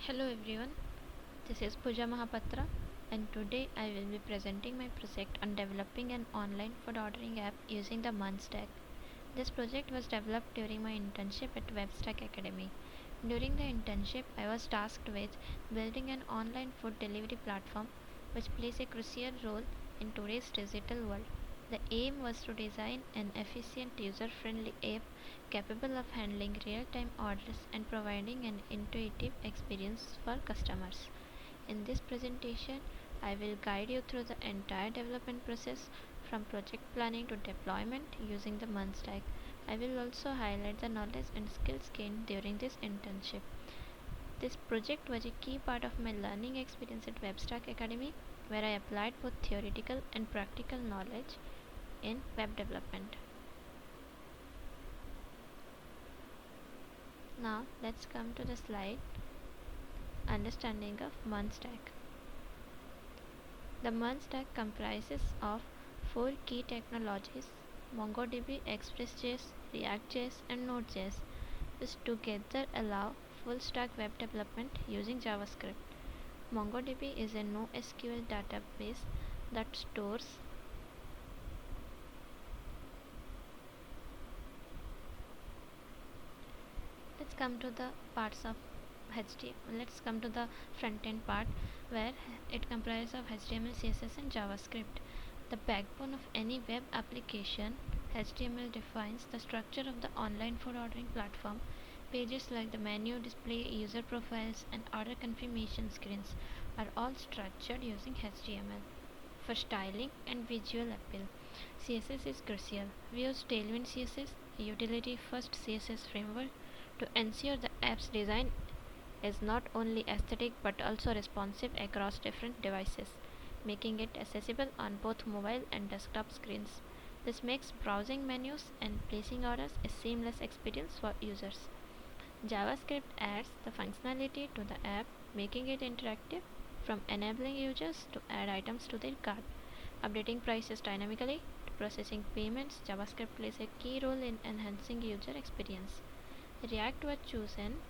Hello everyone, this is Pooja Mahapatra and today I will be presenting my project on developing an online food ordering app using the MERN stack. This project was developed during my internship at Webstack Academy. During the internship, I was tasked with building an online food delivery platform which plays a crucial role in today's digital world. The aim was to design an efficient, user friendly app capable of handling real time orders and providing an intuitive experience for customers. In this presentation, I will guide you through the entire development process from project planning to deployment using the MERN stack. I will also highlight the knowledge and skills gained during this internship. This project was a key part of my learning experience at Webstack Academy, where I applied both theoretical and practical knowledge in web development. Now let's come to the slide understanding of MERN stack. The MERN stack comprises of four key technologies: MongoDB, Express.js, React.js, and Node.js, which together allow full stack web development using JavaScript. MongoDB is a NoSQL database that stores let's come to the parts of HTML. Let's come to the front end part where it comprises of HTML, CSS, and JavaScript. The backbone of any web application, HTML defines the structure of the online food ordering platform. Pages like the menu, display, user profiles, and order confirmation screens are all structured using HTML. For styling and visual appeal, CSS is crucial. We use Tailwind CSS, a utility first CSS framework, to ensure the app's design is not only aesthetic but also responsive across different devices, making it accessible on both mobile and desktop screens. This makes browsing menus and placing orders a seamless experience for users. JavaScript adds the functionality to the app, making it interactive, from enabling users to add items to their cart, updating prices dynamically, to processing payments. JavaScript plays a key role in enhancing user experience. React was chosen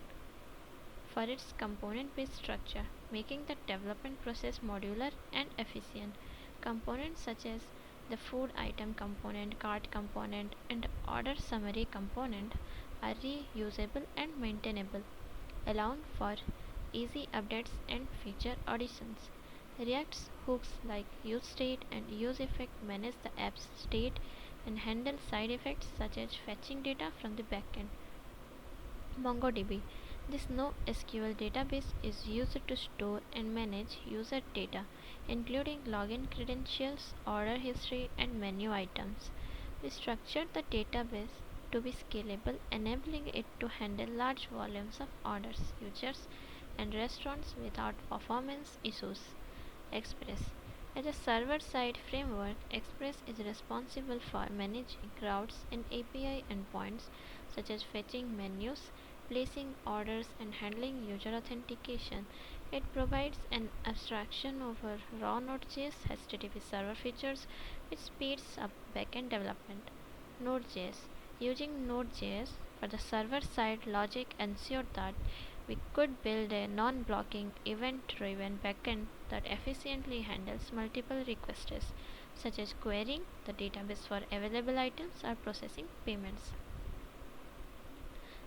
for its component-based structure, making the development process modular and efficient. Components such as the food item component, cart component, and order summary component are reusable and maintainable, allowing for easy updates and feature additions. React's hooks like useState and useEffect manage the app's state and handle side effects such as fetching data from the backend. MongoDB. This NoSQL database is used to store and manage user data, including login credentials, order history, and menu items. We structured the database to be scalable, enabling it to handle large volumes of orders, users, and restaurants without performance issues. Express. As a server-side framework, Express is responsible for managing routes and API endpoints such as fetching menus, placing orders, and handling user authentication. It provides an abstraction over raw Node.js HTTP server features, which speeds up backend development. Node.js. Using Node.js for the server-side logic ensured that we could build a non-blocking, event-driven backend that efficiently handles multiple requests, such as querying the database for available items or processing payments.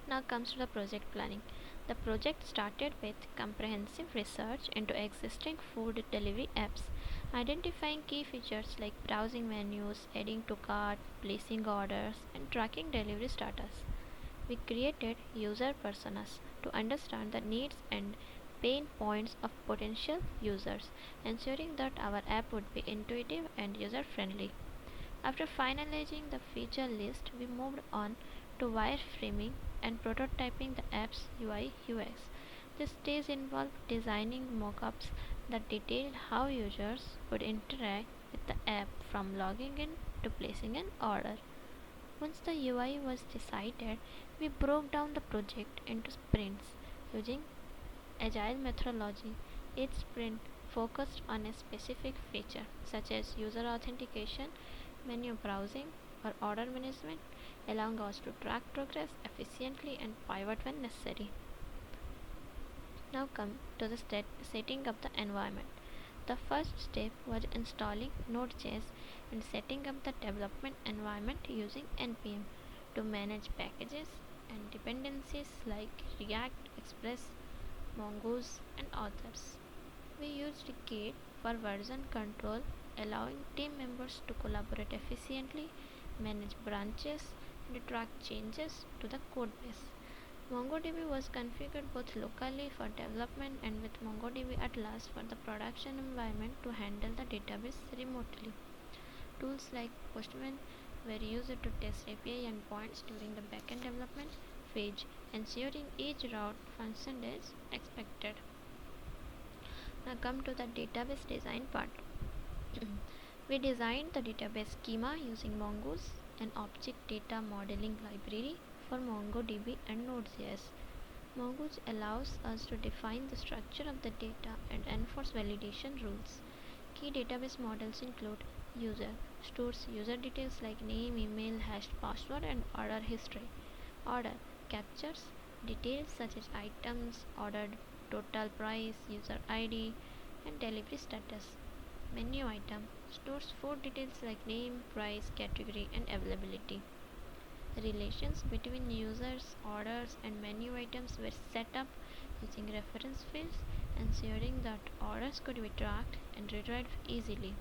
Now comes to the project planning. The project started with comprehensive research into existing food delivery apps, identifying key features like browsing menus, adding to cart, placing orders, and tracking delivery status. We created user personas to understand the needs and pain points of potential users, ensuring that our app would be intuitive and user friendly. After finalizing the feature list, we moved on to wireframing and prototyping the app's UI UX. This stage involved designing mockups that detailed how users would interact with the app from logging in to placing an order. Once the UI was decided, we broke down the project into sprints using agile methodology. Each sprint focused on a specific feature such as user authentication, menu browsing, or order management, allowing us to track progress efficiently and pivot when necessary. Now come to the setting up the environment. The first step was installing Node.js and setting up the development environment using npm to manage packages and dependencies like React, Express, Mongoose, and others. We used Git for version control, allowing team members to collaborate efficiently, manage branches, and track changes to the codebase. MongoDB was configured both locally for development and with MongoDB Atlas for the production environment to handle the database remotely. Tools like Postman were used to test API endpoints during the backend development phase, ensuring each route functioned as expected. Now come to the database design part. We designed the database schema using Mongoose, an object data modeling library for MongoDB and Node.js. Mongoose allows us to define the structure of the data and enforce validation rules. Key database models include user, stores user details like name, email, hashed password, and order history. Order captures details such as items ordered, total price, user ID, and delivery status. Menu item stores food details like name, price, category, and availability. Relations between users, orders, and menu items were set up using reference fields, ensuring that orders could be tracked and retrieved easily.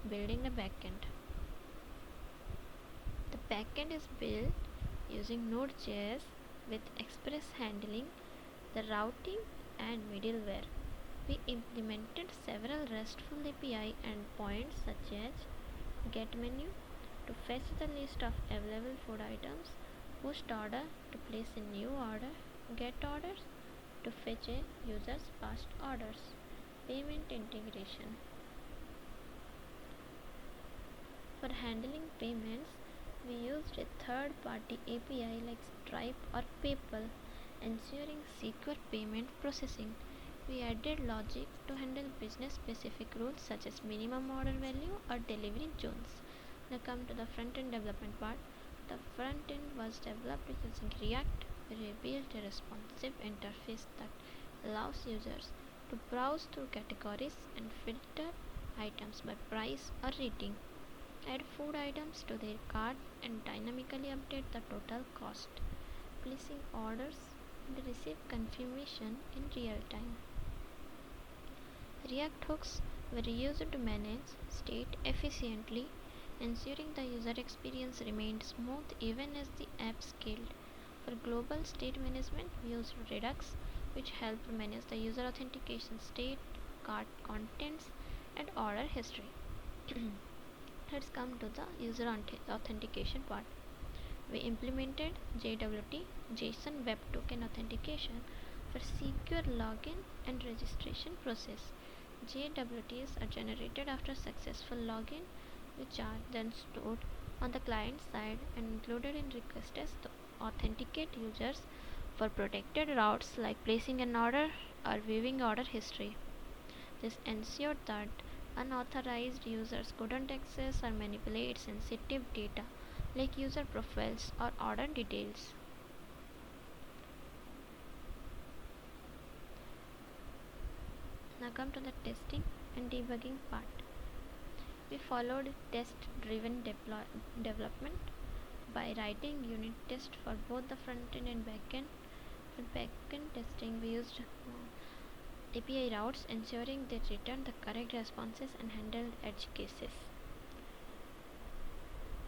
Building the backend. The backend is built using Node.js with Express handling the routing and middleware. We implemented several RESTful API endpoints such as getMenu to fetch the list of available food items, postorder to place a new order, getOrders to fetch a user's past orders. Payment integration. For handling payments, we used a third-party API like Stripe or PayPal, ensuring secure payment processing. We added logic to handle business-specific rules such as minimum order value or delivery zones. Now come to the front-end development part. The front end was developed using React. We built a responsive interface that allows users to browse through categories and filter items by price or rating, add food items to their cart, and dynamically update the total cost, placing orders and receive confirmation in real time. React hooks were used to manage state efficiently, ensuring the user experience remained smooth even as the app scaled. For global state management, we used Redux, which helped manage the user authentication state, cart contents, and order history. Let's come to the user authentication part. We implemented JWT, JSON Web Token Authentication, for secure login and registration process. JWTs are generated after successful login, which are then stored on the client side and included in requests to authenticate users for protected routes like placing an order or viewing order history. This ensured that unauthorized users couldn't access or manipulate sensitive data like user profiles or order details. Now come to the testing and debugging part. We followed test-driven development by writing unit tests for both the front-end and back-end. For back-end testing, we used API routes, ensuring they returned the correct responses and handled edge cases.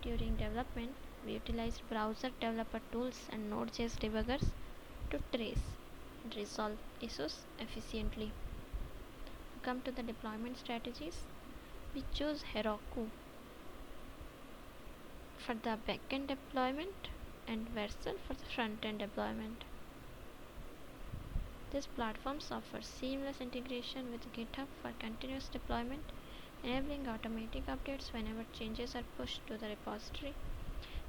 During development, we utilized browser developer tools and Node.js debuggers to trace and resolve issues efficiently. Come to the deployment strategies. We chose Heroku for the backend deployment and Vercel for the front-end deployment. This platform offers seamless integration with GitHub for continuous deployment, enabling automatic updates whenever changes are pushed to the repository.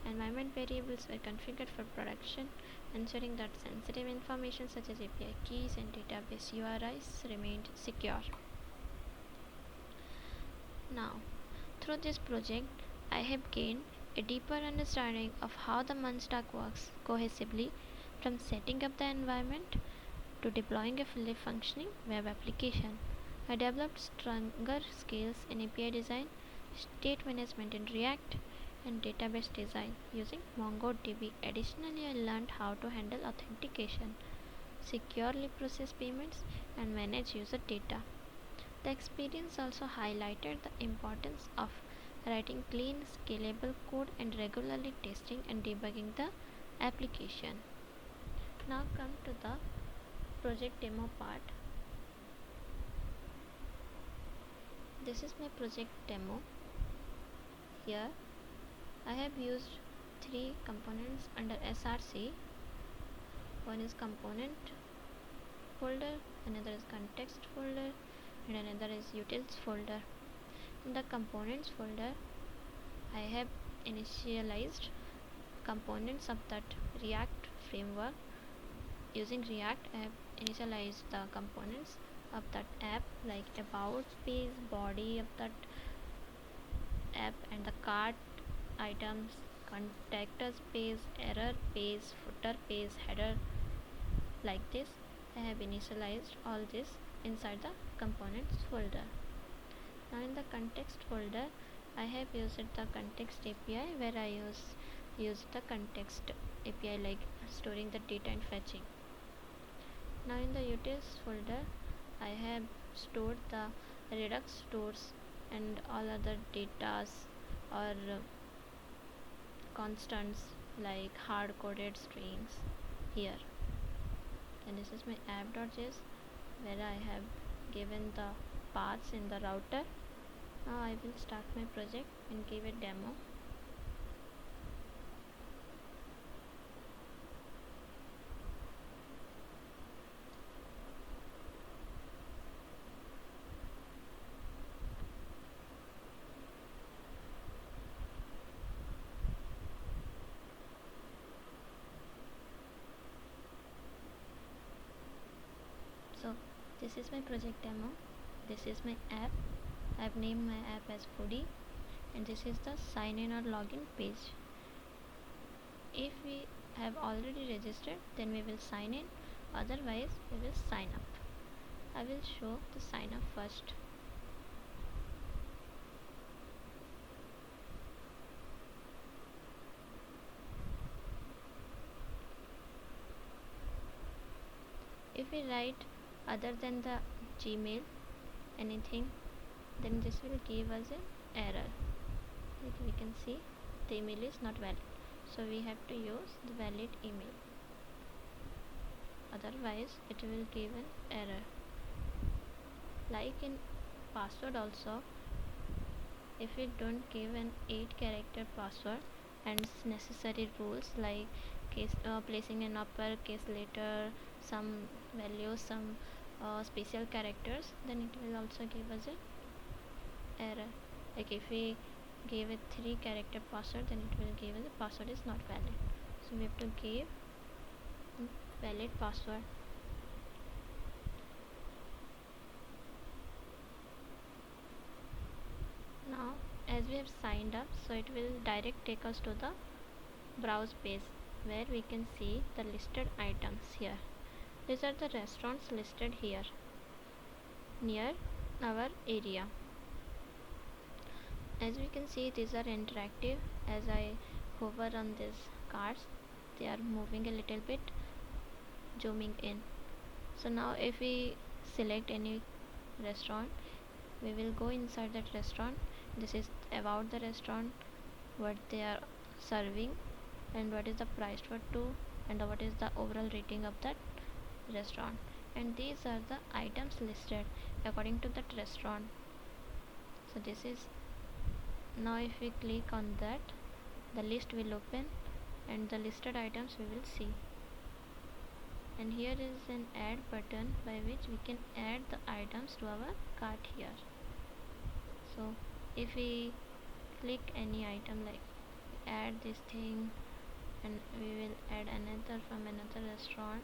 Environment variables were configured for production, ensuring that sensitive information such as API keys and database URIs remained secure. Now, through this project, I have gained a deeper understanding of how the MERN stack works cohesively, from setting up the environment to deploying a fully functioning web application. I developed stronger skills in API design, state management in React, and database design using MongoDB. Additionally, I learned how to handle authentication, securely process payments, and manage user data. The experience also highlighted the importance of writing clean, scalable code and regularly testing and debugging the application. Now come to the project demo part. This is my project demo. Here I have used three components under SRC. One is component folder, another is context folder, and another is utils folder. In the components folder, I have initialized components of that React framework. Using React, I have initialized the components of that app, like about page, body of that app, and the cart items, contact us page, error page, footer page, header. Like this, I have initialized all this inside the components folder. Now in the context folder, I have used the context API, where I use the context API, like storing the data and fetching. Now in the utils folder, I have stored the Redux stores and all other datas or constants like hard coded strings here. And this is my app.js, where I have given the paths in the router. Now I will start my project and give a demo. So this is my project demo. This is my app. I've named my app as Foodie, and this is the sign in or login page. If we have already registered, then we will sign in, otherwise we will sign up. I will show the sign up first. If we write other than the Gmail anything, then this will give us an error. Like we can see, the email is not valid, so we have to use the valid email, otherwise it will give an error. Like in password also, if we don't give an 8-character password and necessary rules like placing an uppercase letter, some values, some special characters, then it will also give us an error. Like if we give a 3-character password, then it will give us the password is not valid, so we have to give valid password. Now as we have signed up, so it will direct take us to the browse page, where we can see the listed items here. These are the restaurants listed here near our area. As we can see, these are interactive. As I hover on these cards, they are moving a little bit, zooming in. So now if we select any restaurant, we will go inside that restaurant. This is about the restaurant, what they are serving, and what is the price for two, and what is the overall rating of that restaurant. And these are the items listed according to that restaurant. So this is, now if we click on that, the list will open and the listed items we will see. And here is an add button by which we can add the items to our cart here. So if we click any item, like add this thing, and we will add another from another restaurant.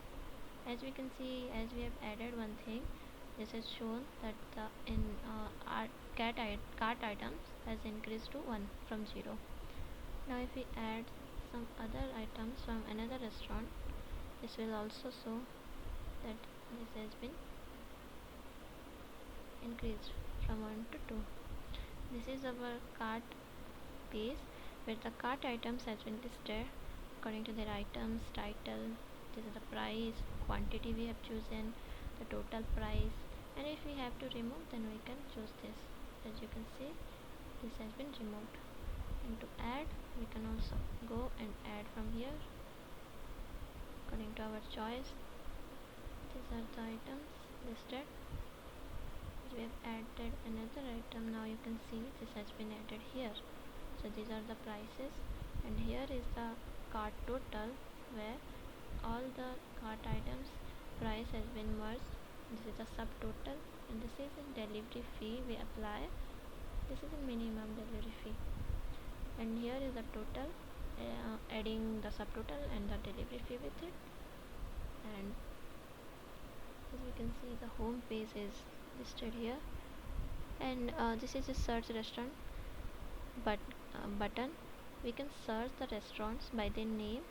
As we can see, as we have added one thing, this is shown that the our cart items has increased to 1 from 0. Now if we add some other items from another restaurant, this will also show that this has been increased from 1 to 2. This is our cart page where the cart items has been listed according to their items, title, this is the price, quantity we have chosen, the total price, and if we have to remove then we can choose this. As you can see, this has been removed. And to add, we can also go and add from here according to our choice. These are the items listed. We have added another item. Now you can see this has been added here. So these are the prices, and here is the cart total where all the cart items price has been merged. This is the subtotal, and this is a delivery fee we apply. This is a minimum delivery fee, and here is the total, adding the subtotal and the delivery fee with it. And as we can see, the home page is listed here, and this is a search restaurant button. We can search the restaurants by their name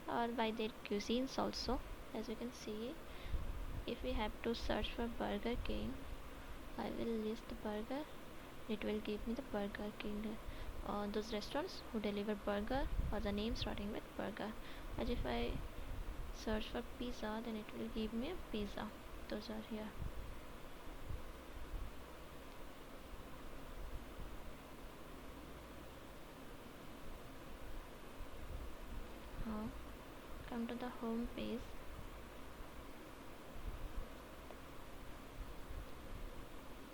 or by their cuisines also. As you can see, if we have to search for Burger King, I will list the burger, it will give me the Burger King, those restaurants who deliver burger or the name starting with burger. As if I search for pizza, then it will give me a pizza. Those are here. Now come to the home page.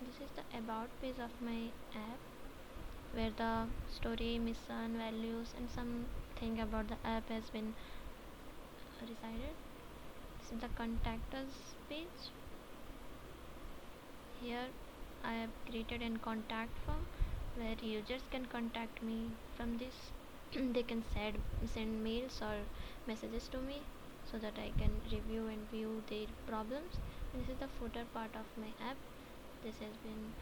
This is the about page of my app where the story, mission, values, and something about the app has been resided. This is the contact us page. Here I have created a contact form where users can contact me from this. They can send mails or messages to me so that I can review and view their problems. And this is the footer part of my app. This has been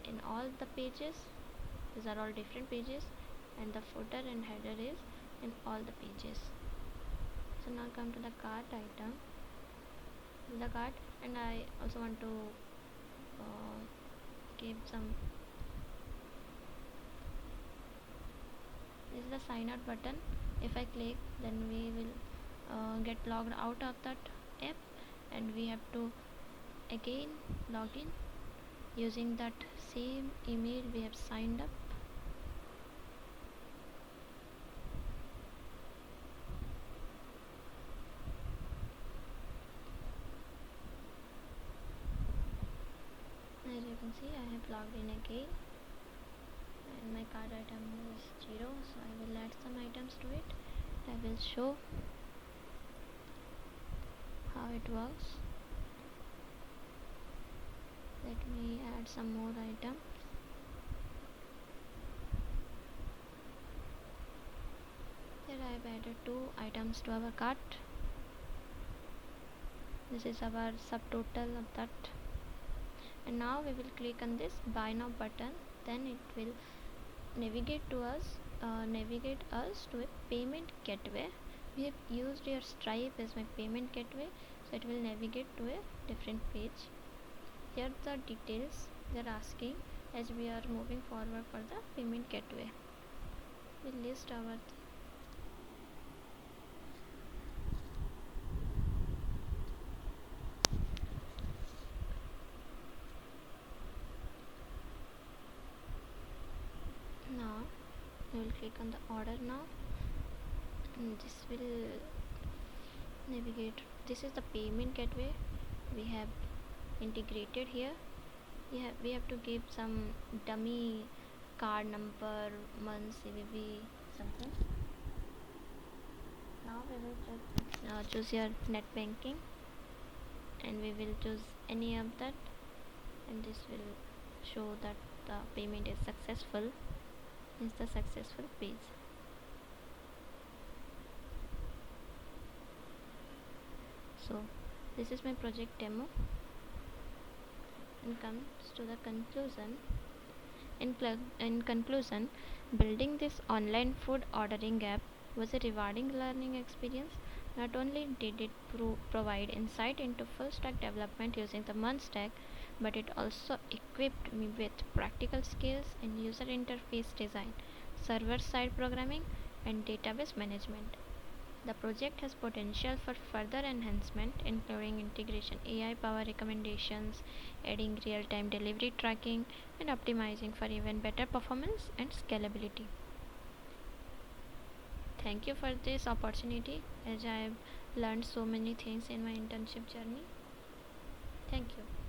in all the pages. These are all different pages, and the footer and header is in all the pages. So now come to the cart item. This is the cart, and I also want to give some. This is the sign out button. If I click, then we will get logged out of that app, and we have to again log in using that same email we have signed up. As you can see, I have logged in again, and my card item is 0, so I will add some items to it. I will show how it works. Let me add some more items. Here I have added 2 items to our cart. This is our subtotal of that. And now we will click on this buy now button. Then it will navigate us to a payment gateway. We have used your Stripe as my payment gateway, so it will navigate to a different page. Here the details they are asking as we are moving forward for the payment gateway. We list our now we will click on the order now, and this will navigate. This is the payment gateway we have integrated here. We have to give some dummy card number, month, CVV, something. Now we will choose your net banking, and we will choose any of that, and this will show that the payment is successful. Is the successful page. So this is my project demo, and comes to the conclusion. In conclusion, building this online food ordering app was a rewarding learning experience Not only did it provide insight into full stack development using the MERN stack, but it also equipped me with practical skills in user interface design, server side programming, and database management. The project has potential for further enhancement, including integration AI power recommendations, adding real time delivery tracking, and optimizing for even better performance and scalability. Thank you for this opportunity as I have learned so many things in my internship journey. Thank you.